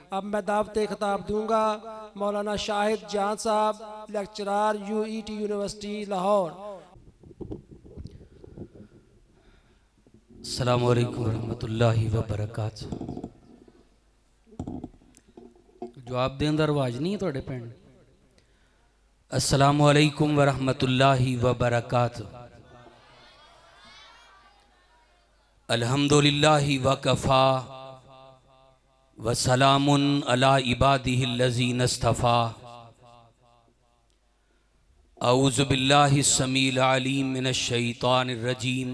अब मैं दावत खिताब दूंगा मौलाना शाहिद जान साहब, लेक्चरार UET यूनिवर्सिटी लाहौर। अस्सलामु अलैकुम रहमतुल्लाहि व बरकातहू। जवाब दें दा रवाज नहीं है थोड़े पिंड। अस्सलामु अलैकुम व रहमतुल्लाहि व बरकातहू। अल्हम्दुलिल्लाहि व कफ़ा व सलामुन अला इबादिहिल्लज़ीना इस्तफ़ा। औज़ु बिल्लाहि स्समीइल अलीम मिनश शैतानिर रजीम।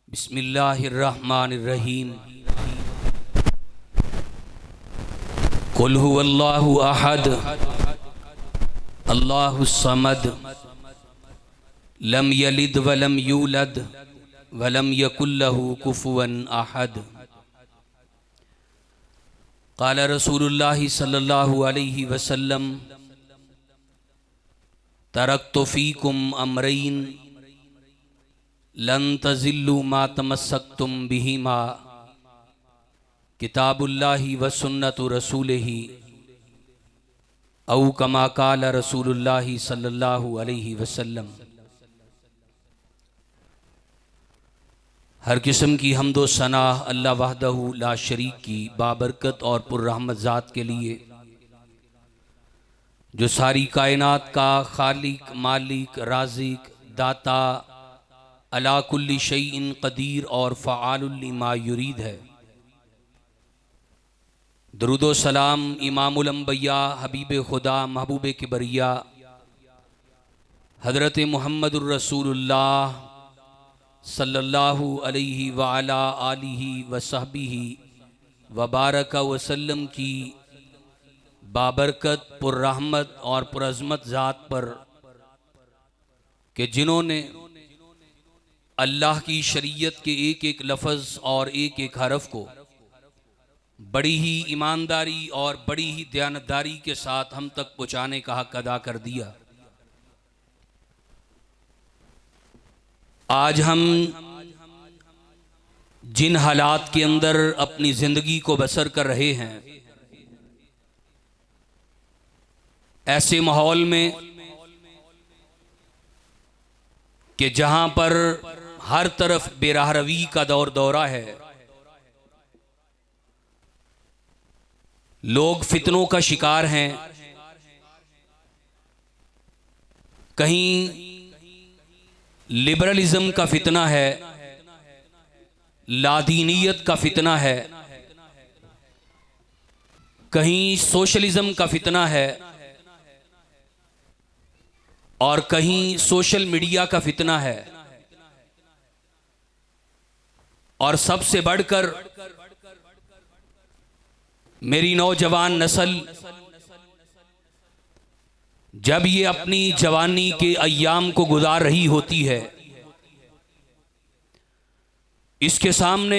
बिस्मिल्लाहिर रहमानिर रहीम। कुल हुवल्लाहु अहद अल्लाहुस समद लम यलिद वलम यूलद वलम यकुल लहू कुफुवन अहद। क़ाल रसूलुल्लाहि सल्लल्लाहु अलैहि वसल्लम तरक्तु फ़ीकुम अमरैन लन तज़िल्लू मा तमस्सक्तुम बिहिमा किताबुल्लाहि व सुन्नतु रसूलिही औ कमा क़ाल रसूलुल्लाहि सल्लल्लाहु अलैहि वसल्लम। हर किस्म की हम्दो सना अल्लाह वहदहू ला शरीक की बाबरकत और पुर्रहमत ज़ात के लिए, जो सारी कायनात का खालिक, मालिक, राज़िक, दाता, अला कुल्ली शैइन क़दीर और फ़आलुल लिमा युरीद है। दरूदो सलाम इमामुल अंबिया, हबीब खुदा, महबूब किबरिया, हज़रत मुहम्मदुर रसूलुल्लाह सल्लल्लाहु अलैहि व अला आलिहि व सहबिही व बारक वसल्लम की बाबरकत, पुर्रहमत और पुरअज़मत ज़ात पर कि जिन्होंने अल्लाह की शरीयत के एक एक लफ्ज़ और एक एक हरफ को बड़ी ही ईमानदारी और बड़ी ही दयानतदारी के साथ हम तक पहुँचाने का हक अदा कर दिया। आज हम जिन हालात के अंदर अपनी ज़िंदगी को बसर कर रहे हैं, ऐसे माहौल में कि जहां पर हर तरफ बेराहरवी का दौर दौरा है, लोग फितनों का शिकार हैं, कहीं लिबरलिज्म का फितना है, लादीनियत का फितना है, कहीं सोशलिज्म का फितना है और कहीं सोशल मीडिया का फितना है। और सबसे बढ़कर मेरी नौजवान नस्ल जब ये अपनी जवानी के अय्याम को गुजार रही होती है, इसके सामने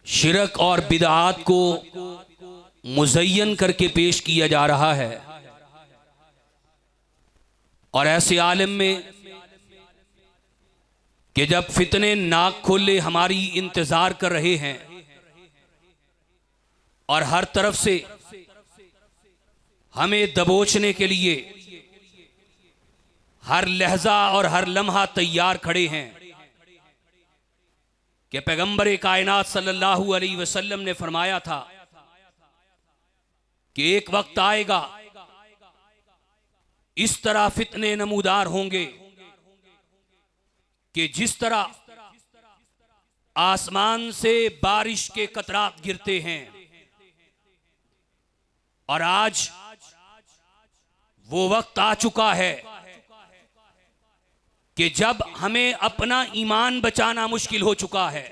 शिरक और बिदआत को मुज़य्यन करके पेश किया जा रहा है। और ऐसे आलम में कि जब फितने नाक खोले हमारी इंतजार कर रहे हैं और हर तरफ से हमें दबोचने के लिए हर लहजा और हर लम्हा तैयार खड़े हैं, कि पैगंबर कायनात सल्लल्लाहु अलैहि वसल्लम ने फरमाया था कि एक वक्त आएगा इस तरह फितने नमूदार होंगे कि जिस तरह आसमान से बारिश के कतरात गिरते हैं। और आज वो वक्त आ चुका है कि जब हमें अपना ईमान बचाना मुश्किल हो चुका है।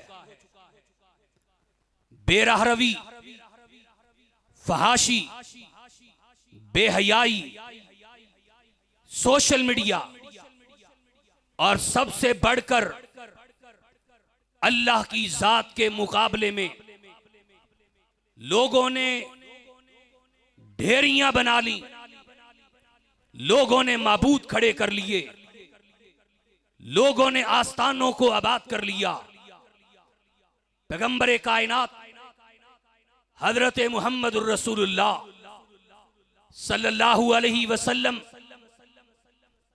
बेरहरवी, फहाशी, बेहयाई, सोशल मीडिया और सबसे बढ़कर अल्लाह की जात के मुकाबले में लोगों ने ढेरियां बना ली, लोगों ने माबूद खड़े कर लिए, लोगों ने आस्थानों को आबाद कर लिया। पैगंबर कायनात हजरत मुहम्मदुर रसूलुल्लाह सल्लल्लाहु अलैहि वसल्लम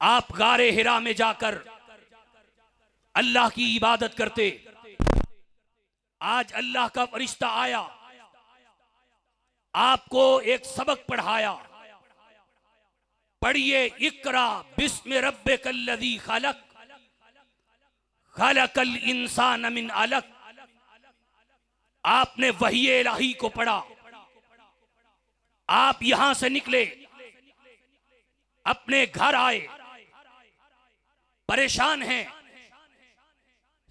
आप गारे हिरा में जाकर अल्लाह की इबादत करते। आज अल्लाह का फरिश्ता आया, आपको एक सबक पढ़ाया। पढ़िए, इकरा बिस्मि रब्बिकल्लज़ी खलक, खलकल इंसान मिन अलक। आपने वही इलाही को पढ़ा। आप यहां से निकले, अपने घर आए, परेशान हैं।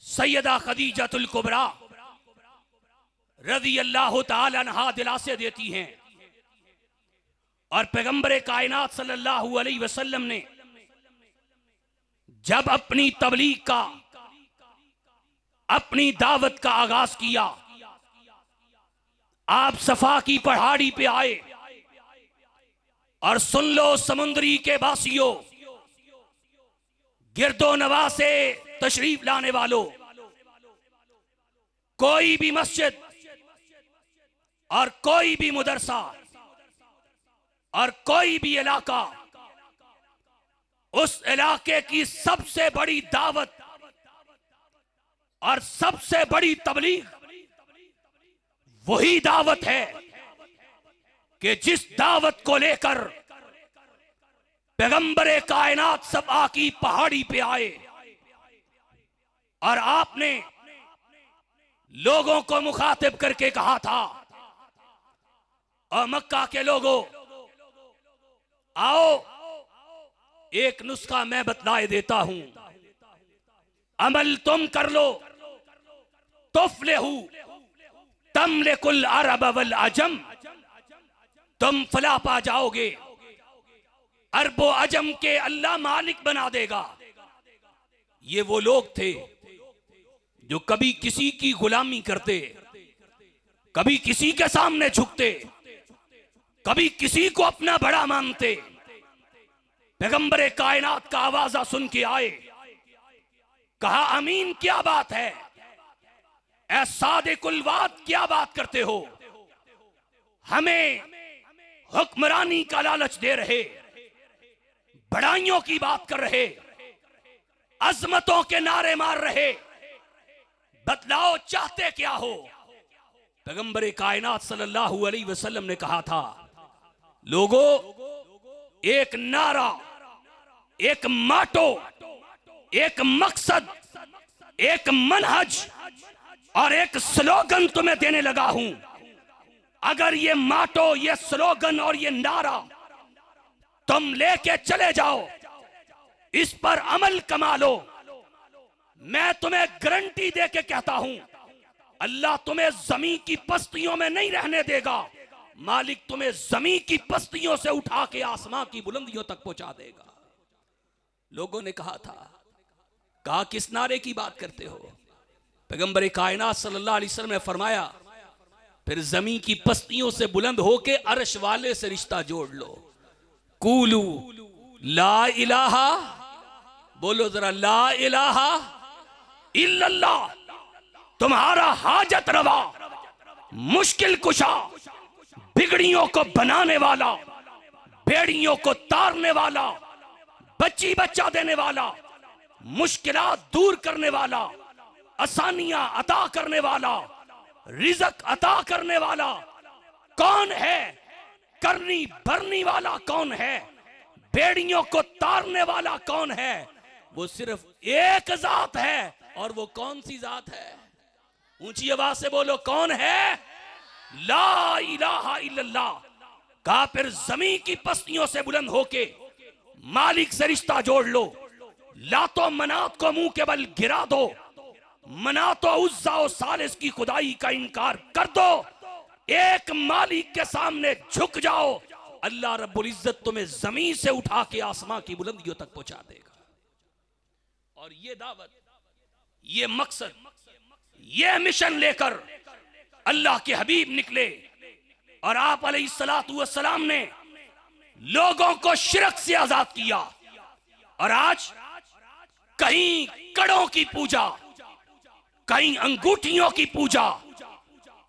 सैयदा खदीजतुल कुबरा रज़ी अल्लाह ताला अन्हा दिलासे देती हैं, और पैगंबर कायनात सल्लल्लाहु अलैहि वसल्लम ने जब अपनी तबलीग का, अपनी दावत का आगाज किया, आप सफा की पहाड़ी पे आए और सुन लो समुद्री के बासियों, गिरदो नवा से तशरीफ लाने वालों, कोई भी मस्जिद और कोई भी मदरसा और कोई भी इलाका, उस इलाके की सबसे बड़ी दावत और सबसे बड़ी तबलीग वही दावत है कि जिस दावत को लेकर पैगंबर कायनात सफा की पहाड़ी पे आए और आपने लोगों को मुखातिब करके कहा था, और मक्का के लोगों, आओ एक नुस्खा मैं बतलाए देता हूं, अमल तुम कर लो, तुफ्लिहू तमलिकुल अरब वल अजम, तुम फलाह पा जाओगे, अरबो अजम के अल्लाह मालिक बना देगा। ये वो लोग थे जो कभी किसी की गुलामी करते, कभी किसी के सामने झुकते, कभी किसी को अपना बड़ा मानते। पैगंबर कायनात का आवाजा सुन के आए, कहा अमीन क्या बात है, ऐ सादिकुल वाद क्या बात करते हो, हमें हुक्मरानी का लालच दे रहे, बड़ाइयों की बात कर रहे, अजमतों के नारे मार रहे, बतलाओ चाहते क्या हो। पैगंबर कायनात सल्लल्लाहु अलैहि वसल्लम ने कहा था, लोगों, एक नारा, एक माटो, एक मकसद, एक मनहज और एक स्लोगन तुम्हें देने लगा हूं। अगर ये माटो, ये स्लोगन और ये नारा तुम लेके चले जाओ, इस पर अमल कमा लो, मैं तुम्हें गारंटी दे के कहता हूं, अल्लाह तुम्हें जमीन की पस्तियों में नहीं रहने देगा, मालिक तुम्हें जमीन की पस्तियों से उठा के आसमां की बुलंदियों तक पहुंचा देगा। लोगों ने कहा था, कहा किस नारे की बात करते हो। पैगंबर कायनात सल्लल्लाहु अलैहि वसल्लम ने फरमाया, फिर जमीन की पस्तियों से बुलंद होके अर्श वाले से रिश्ता जोड़ लो। कूलू ला इलाहा, बोलो जरा, ला इलाहा इल्लल्लाह, तुम्हारा हाजत रवा, मुश्किल कुशा, बिगड़ियों को बनाने वाला, बेड़ियों को तारने वाला, बच्ची बच्चा देने वाला, मुश्किलात दूर करने वाला, आसानियां अता करने वाला, रिज़्क अता करने वाला कौन है, करनी भरनी वाला कौन है, बेड़ियों को तारने वाला कौन है, वो सिर्फ एक जात है। और वो कौन सी जात है, ऊंची आवाज से बोलो, कौन है, ला इलाहा इल्लल्लाह। कहा फिर जमीन की पस्तियों से बुलंद होके मालिक से रिश्ता जोड़ लो, लातो मनात को मुंह के बल गिरा दो, मनातो उज्जा और सालिस की खुदाई का इनकार कर दो, एक मालिक के सामने झुक जाओ, अल्लाह रब्बुल इज्जत तुम्हें जमीन से उठा के आसमां की बुलंदियों तक पहुंचा देगा। और ये दावत, ये मकसद, ये मिशन लेकर अल्लाह के हबीब निकले, और आप अलैहिस्सलातु वस्सलाम ने लोगों को शिरक से आजाद किया। और आज कहीं कड़ों की पूजा, कहीं अंगूठियों की पूजा,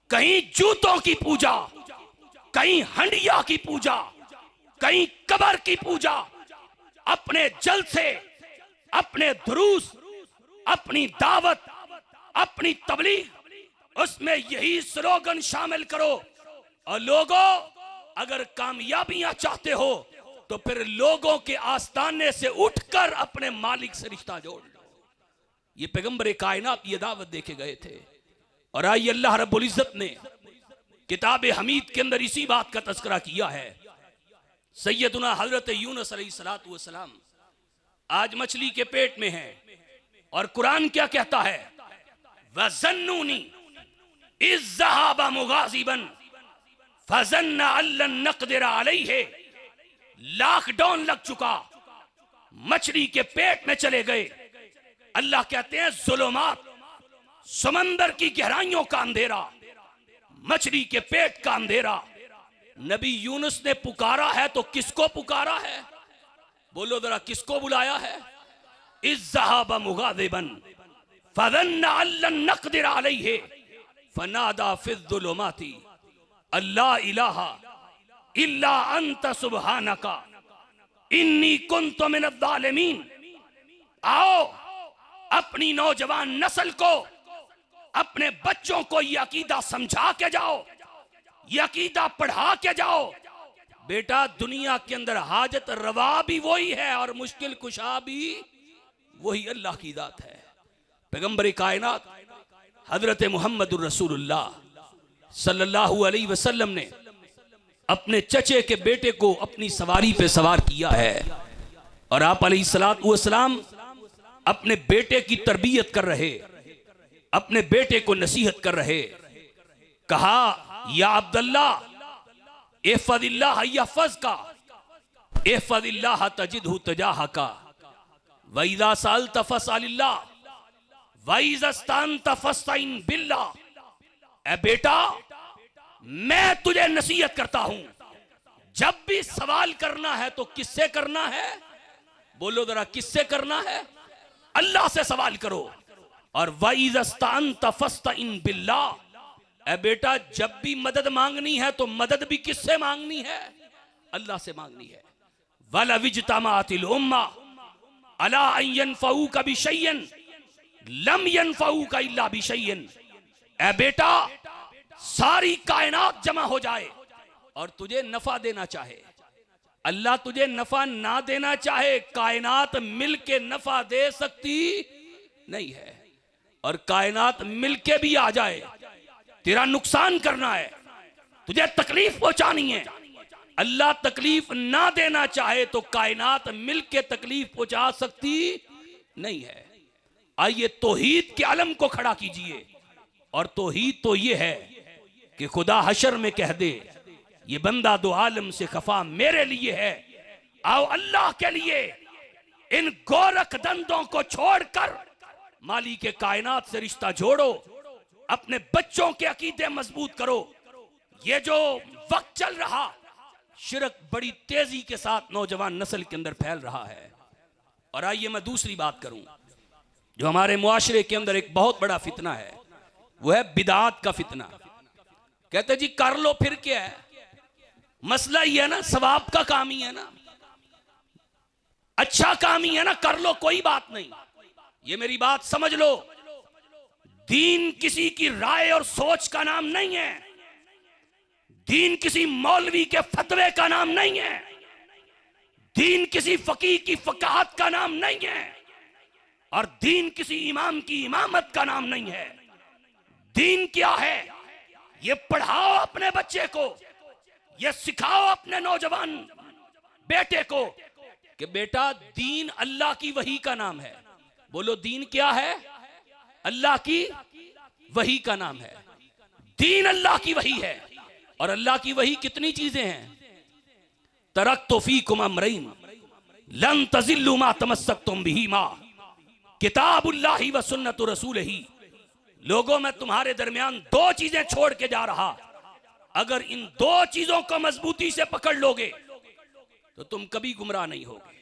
कहीं जूतों की पूजा, कहीं हंडिया की पूजा, कहीं कब्र की पूजा। अपने जलसे, अपने दुरूस, अपनी दावत, अपनी तबलीग, उसमें यही स्लोगन शामिल करो। और लोगों, अगर कामयाबियां चाहते हो तो फिर लोगों के आस्थाने से उठकर अपने मालिक से रिश्ता जोड़ लो। ये पैगंबर कायनात ये दावत देके गए थे। और आई अल्लाह रब्बुल इज्जत ने किताब हमीद के अंदर इसी बात का तज़किरा किया है। सैयदुना हजरत यूनुस अलैहिस्सलातु वस्सलाम आज मछली के पेट में है, और कुरान क्या कहता है? वज़न्नूनी इज़ ज़हाबा मुगाज़िबन फज़न्ना अल्लन नक़दिर अलैहि। लॉकडाउन लग चुका, मछली के पेट में चले गए। अल्लाह कहते हैं ज़ुलुमात, समंदर की गहराइयों का अंधेरा, मछली के पेट का अंधेरा। नबी यूनुस ने पुकारा है तो किसको पुकारा है? बोलो जरा, किसको बुलाया है? इज़्ज़हाबा मुगाज़िबन फज़न्ना अल्लन नक़दिर अलैहि फनादा फ़िज़्ज़ुलुमाति अल्ला इलाहा इल्ला अंत सुब्हानका इन्नी कुन्तु मिनज़्ज़ालिमीन। आओ, अपनी नौजवान नस्ल को, अपने बच्चों को यह अकीदा समझा के जाओ, यह अकीदा पढ़ा के जाओ। बेटा, दुनिया के अंदर हाजत रवा भी वही है और मुश्किल कुशा भी वही अल्लाह की जात है। पैगंबर कायनात हजरत मुहम्मदुर रसूलुल्लाह सल्लल्लाहु अलैहि वसल्लम ने अपने चचे के बेटे को अपनी सवारी पे सवार किया है, और आप अलैहिस्सलातु वस्सलाम अपने बेटे की तरबियत कर रहे, अपने बेटे को नसीहत कर रहे। कहा, या अब्दुल्लाह इहफ़ज़िल्लाह यहफ़ज़का इहफ़ज़िल्लाह तजिदहु तुजाहका व इज़ा सअल्त फ़स्अलिल्लाह व इज़ा इस्तअनत फ़स्तईन बिल्लाह। ए बेटा, मैं तुझे नसीहत करता हूं, जब भी सवाल करना है तो किससे करना है? बोलो जरा, किससे करना है? अल्लाह से सवाल करो। और वइज़ा इस्तअनत फ़स्तईन बिल्लाह। ए बेटा, जब भी मदद मांगनी है तो मदद भी किससे मांगनी है? अल्लाह से मांगनी है। वला विजतमातिल उम्मा अला अन यनफ़ऊका बिशैइन लम यनफ़ऊका इल्ला बिशैइन। ए बेटा, सारी कायनात जमा हो जाए और तुझे नफा देना चाहे, अल्लाह तुझे नफा ना देना चाहे, कायनात मिल के नफा दे सकती नहीं है। और कायनात मिल के भी आ जाए, तेरा नुकसान करना है, तुझे तकलीफ पहुंचानी है, अल्लाह तकलीफ ना देना चाहे तो कायनात मिल के तकलीफ पहुंचा सकती नहीं है। आइए तौहीद के आलम को खड़ा कीजिए। और तौहीद तो ये है कि खुदा हशर में कह दे, ये बंदा दो आलम से खफा मेरे लिए है। आओ अल्लाह के लिए इन गोरख दंदों को छोड़कर मालिक कायनात से रिश्ता जोड़ो, अपने बच्चों के अकीदे मजबूत करो। ये जो वक्त चल रहा, शिरक बड़ी तेजी के साथ नौजवान नस्ल के अंदर फैल रहा है। और आइए मैं दूसरी बात करूं, जो हमारे मुआशरे के अंदर एक बहुत बड़ा फितना है, वो है बिदात का फितना। कहते जी कर लो फिर क्या है, मसला ही है ना, सवाब का काम ही है ना, अच्छा काम ही है ना, कर लो, कोई बात नहीं। ये मेरी बात समझ लो, दीन किसी की राय और सोच का नाम नहीं है, दीन किसी मौलवी के फतवे का नाम नहीं है, दीन किसी फकीह की फकाहत का नाम नहीं है, और दीन किसी इमाम की इमामत का नाम नहीं है। दीन क्या है? ये पढ़ाओ अपने बच्चे को, ये सिखाओ अपने नौजवान बेटे को कि बेटा दीन अल्लाह की वही का नाम है। बोलो, दीन क्या है? अल्लाह की वही का नाम है। दीन अल्लाह की वही है। और अल्लाह की वही कितनी चीजें हैं? तरक्तु फीकुम अमरैन लन तज़िल्लू मा तमस्सक्तुम बिहिमा किताबुल्लाहि व सुन्नतु रसूलिही। लोगों, मैं तुम्हारे दरमियान दो चीजें छोड़ के जा रहा, अगर इन दो चीजों को मजबूती से पकड़ लोगे तो तुम कभी गुमराह नहीं होगे।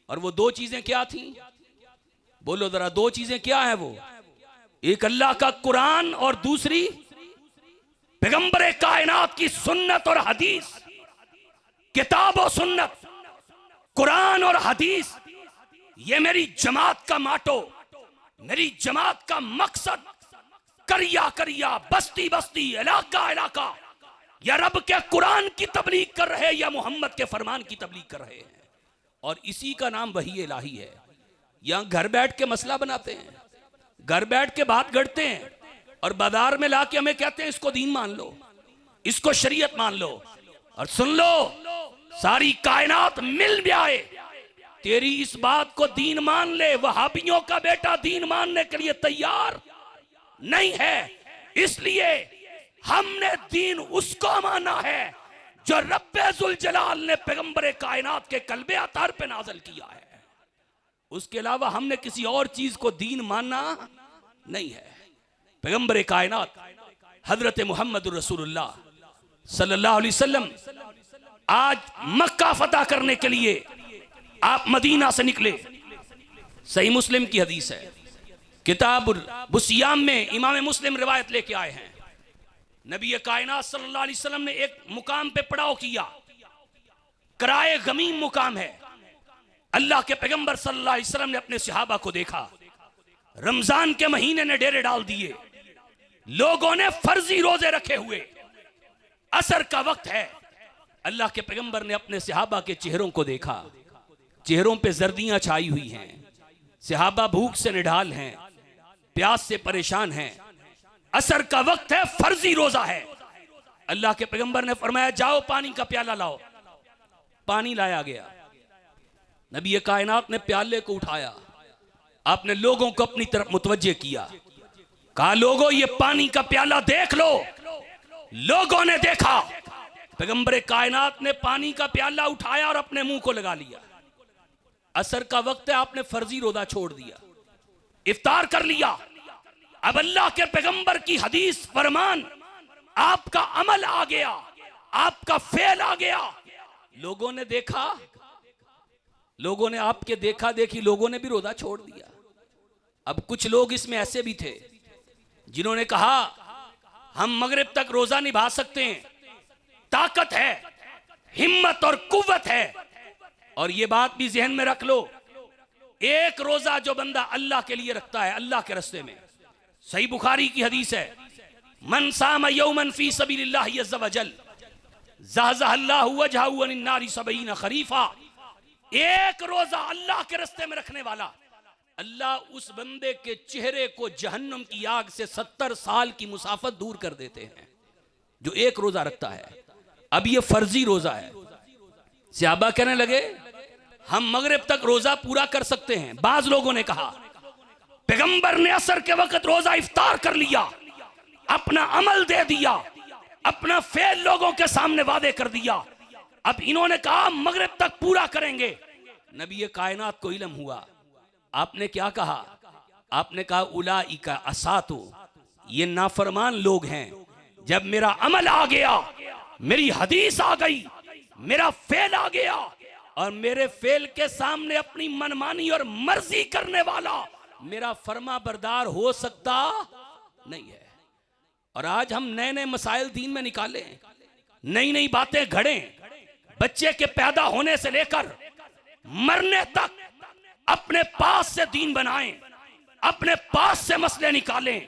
और वो दो चीजें क्या थी? बोलो जरा, दो चीजें क्या है वो? एक अल्लाह का कुरान और दूसरी पैगंबर कायनात की सुन्नत और हदीस। किताब और सुन्नत, कुरान और हदीस, ये मेरी जमात का माटो, मेरी जमात का मकसद। करिया करिया, बस्ती बस्ती, इलाका इलाका, या रब के कुरान की तबलीग कर रहे हैं या मोहम्मद के फरमान की तबलीग कर रहे हैं। और इसी का नाम वही इलाही है। यहां घर बैठ के मसला बनाते हैं, घर बैठ के बात गढ़ते हैं और बाजार में लाके हमें कहते हैं इसको दीन मान लो, इसको शरीयत मान लो। और सुन लो, सारी कायनात मिल भी आए, तेरी इस बात को दीन मान ले, वहाबियों का बेटा दीन मानने के लिए तैयार नहीं है। इसलिए हमने दीन उसको माना है जो रब्बे जुल जलाल ने पैगंबर कायनात के कल्बे अतार पे नाज़िल किया है। उसके अलावा हमने किसी और चीज को दीन मानना नहीं है। पैगंबर कायनात हजरत मोहम्मद रसूलुल्लाह सल्लल्लाहु अलैहि वसल्लम आज मक्का फतह करने के लिए आप मदीना से निकले। सही मुस्लिम की हदीस है, किताबुल बुसियाम में इमाम मुस्लिम रिवायत लेके आए हैं। नबी कायनात सल्लल्लाहु अलैहि वसल्लम ने एक मुकाम पे पड़ाव किया, कराए गमीम मुकाम है। अल्लाह के पैगंबर सल्लल्लाहु अलैहि वसल्लम ने अपने सहाबा को देखा, रमजान के महीने ने डेरे डाल दिए, लोगों ने फर्जी रोजे रखे हुए, असर का वक्त है। अल्लाह के पैगंबर ने अपने सहाबा के चेहरों को देखा, चेहरों पे जर्दियां छाई हुई हैं, सहाबा भूख से निढाल हैं, प्यास से परेशान हैं, असर का वक्त है, फर्जी रोजा है। अल्लाह के पैगंबर ने फरमाया जाओ पानी का प्याला लाओ। पानी लाया गया, नबी कायनात ने प्याले को उठाया, आपने लोगों को अपनी तरफ मुतवज्जे किया, कहा लोगों ये पानी का प्याला देख लो। लोगों ने देखा, पैगंबर कायनात ने पानी का प्याला उठाया और अपने मुंह को लगा लिया। असर का वक्त है, आपने फर्जी रोजा छोड़ दिया, इफ्तार कर लिया। अब अल्लाह के पैगंबर की हदीस फरमान, आपका अमल आ गया, आपका फेल आ गया। लोगों ने देखा, लोगों ने आपके देखा देखी, लोगों ने भी रोजा छोड़ दिया। अब कुछ लोग इसमें ऐसे भी थे जिन्होंने कहा हम मगरिब तक रोजा निभा सकते हैं, ताकत है, हिम्मत और कुव्वत है। और ये बात भी जहन में रख लो, एक रोजा जो बंदा अल्लाह के लिए रखता है, अल्लाह के रास्ते में, सही बुखारी की हदीस है, मन साम यौमन फी सबीलिल्लाहि अज़्ज़ वजल ज़हज़हल्लाहु वजहहु अनिन नारि सबईना खरीफा। एक रोजा अल्लाह के रास्ते में रखने वाला, अल्लाह उस बंदे के चेहरे को जहन्नम की आग से 70 साल की मुसाफत दूर कर देते हैं, जो एक रोजा रखता है। अब ये फर्जी रोजा है। सहाबा कहने लगे हम मगरिब तक रोजा पूरा कर सकते हैं। बाज लोगों ने कहा पैगंबर ने असर के वक्त रोजा इफ्तार कर लिया, अपना अमल दे दिया, अपना फेल लोगों के सामने वादे कर दिया। अब इन्होंने कहा मगरिब तक पूरा करेंगे। नबी कायनात को इल्म हुआ, आपने क्या कहा? आपने कहा उलाइका असातु, ये नाफरमान लोग हैं। जब मेरा अमल आ गया, मेरी हदीस आ गई, मेरा फेल आ गया, और मेरे फेल के सामने अपनी मनमानी और मर्जी करने वाला मेरा फर्मा बरदार हो सकता नहीं है। और आज हम नए नए मसाइल दीन में निकाले, नई नई बातें घड़ें, बच्चे के पैदा होने से लेकर मरने तक अपने पास से दीन बनाएं, अपने पास से मसले निकालें,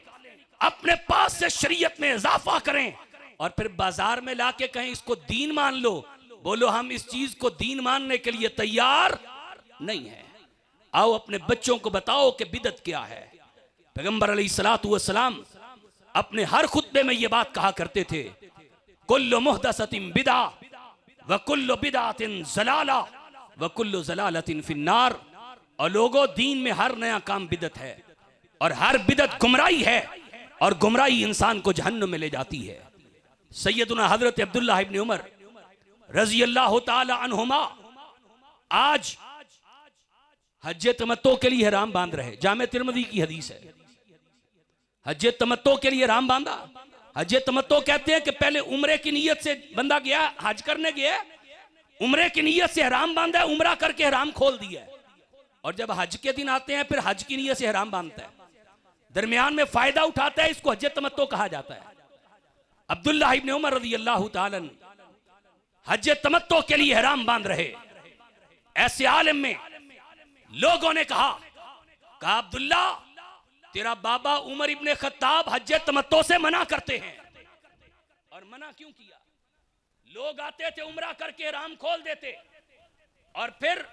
अपने पास से शरीयत में इजाफा करें, और फिर बाजार में लाके कहें इसको दीन मान लो। बोलो हम इस चीज को दीन मानने के लिए तैयार नहीं है। आओ अपने बच्चों को बताओ कि बिदअत क्या है। पैगंबर अलैहिस्सलातु वस्सलाम अपने हर खुतबे में ये बात कहा करते थे, कुल्लु मुहदसतिन बिदा व कुल्लु बिदातिन ज़लाला व कुल्लु ज़लालतिन फिन्नार। और लोगों, दीन में हर नया काम बिदअत है और हर बिदअत गुमराही है, और गुमराही इंसान को जहन्नुम में ले जाती है। सैयदुना हजरत अब्दुल्लाह इब्न उमर रजी अल्लाह ताला अन्हुमा आज हज्जे तमत्तो के लिए हराम बांध रहे। जामे तिरमिज़ी की हदीस है, हज्जे तमत्तो के लिए हराम बांधा। हज्जे तमत्तो कहते हैं कि पहले उम्रे की नीयत से बंदा गया, हज करने गया, उम्रे की नीयत से हराम बांधा, उम्रा करके हराम खोल दिया, और जब हज के दिन आते हैं फिर हज की नीयत से हराम बांधता है। दरमियान में फायदा उठाता है, इसको हज तमत्तो कहा जाता है। अब्दुल्लाह इब्न उमर रज़ी अल्लाह ताला हज तमत्तो के लिए ihram बांध रहे। ऐसे आलिम में लोगों ने कहा अब्दुल्ला, तेरा बाबा उमर इब्ने खत्ताब हज तमत्तो से मना करते हैं। और मना क्यों किया? लोग आते थे उम्रा करके ihram खोल देते और फिर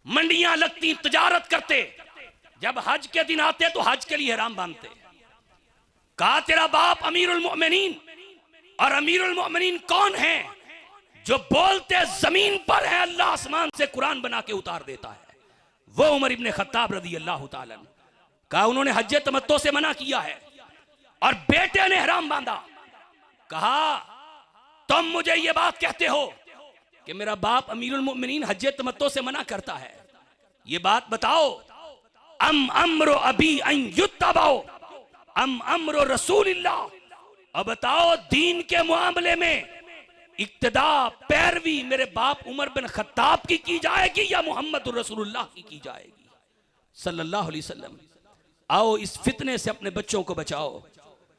मंडियां लगती, तिजारत करते, जब हज के दिन आते तो हज के लिए ihram बांधते। कहा तेरा बाप अमीरुल मोमिनीन, और अमीरुल मोमिनीन कौन है? जो बोलते जमीन पर है, अल्लाह आसमान से कुरान बना के उतार देता है, वो उमर इब्ने खत्ताब रज़ी अल्लाह ताला। कहा उन्होंने हज तमत्तो से मना किया है और बेटे ने ihram बांधा। कहा तुम मुझे ये बात कहते हो कि मेरा बाप अमीरुल मोमिनीन हज तमत्तो से मना करता है, ये बात बताओ, अम अम्रो अबी अन युत्तबाओ अम अम्रो रसूलिल्लाह, अब बताओ दीन के मामले में इक्तदा पैरवी मेरे बाप उमर बिन खत्ताब की जाएगी या मोहम्मद रसूलुल्लाह की जाएगी सल्लल्लाहु अलैहि वसल्लम। आओ इस फितने से अपने बच्चों को बचाओ।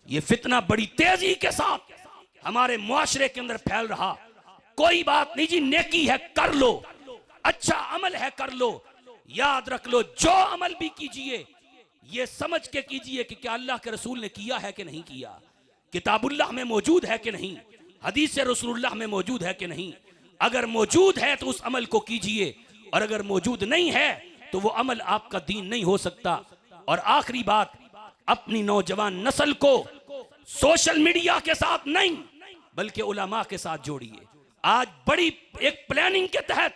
ये फितना बड़ी तेजी के साथ हमारे मुआशरे के अंदर फैल रहा। कोई बात नहीं जी, नेकी है कर लो, अच्छा अमल है कर लो, याद रख लो जो अमल भी कीजिए ये समझ के कीजिए कि क्या अल्लाह के रसूल ने किया है कि नहीं किया, किताबुल्लाह में मौजूद है कि नहीं, हदीस रसूलुल्लाह में मौजूद है कि नहीं। अगर मौजूद है तो उस अमल को कीजिए, और अगर मौजूद नहीं है तो वो अमल आपका दीन नहीं हो सकता। और आखिरी बात, अपनी नौजवान नस्ल को सोशल मीडिया के साथ नहीं बल्कि उलमा के साथ जोड़िए। आज बड़ी एक प्लानिंग के तहत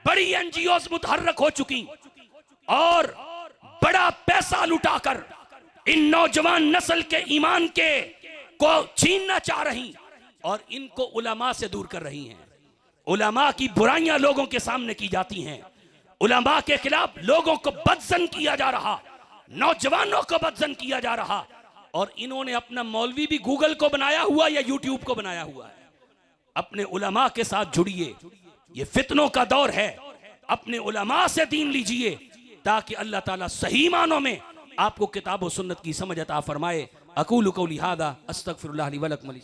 बड़ी एनजीओज मुतहर्रक हो चुकी और बड़ा पैसा लुटाकर इन नौजवान नस्ल के ईमान के को छीनना चाह रही और इनको उलमा से दूर कर रही हैं। उलमा की बुराइयां लोगों के सामने की जाती हैं, उलमा के खिलाफ लोगों को बदजन किया जा रहा, नौजवानों को बदजन किया जा रहा। और इन्होंने अपना मौलवी भी गूगल को बनाया हुआ या यूट्यूब को बनाया हुआ है। अपने उलमा के साथ जुड़िए, ये फितनों का दौर है, अपने उलमा से दीन लीजिए ताकि अल्लाह ताला सही मानों में आपको किताब और सुन्नत की समझ अता फरमाए। अकूलु कौली हादा अस्तगफिरुल्लाह ली व लकुम।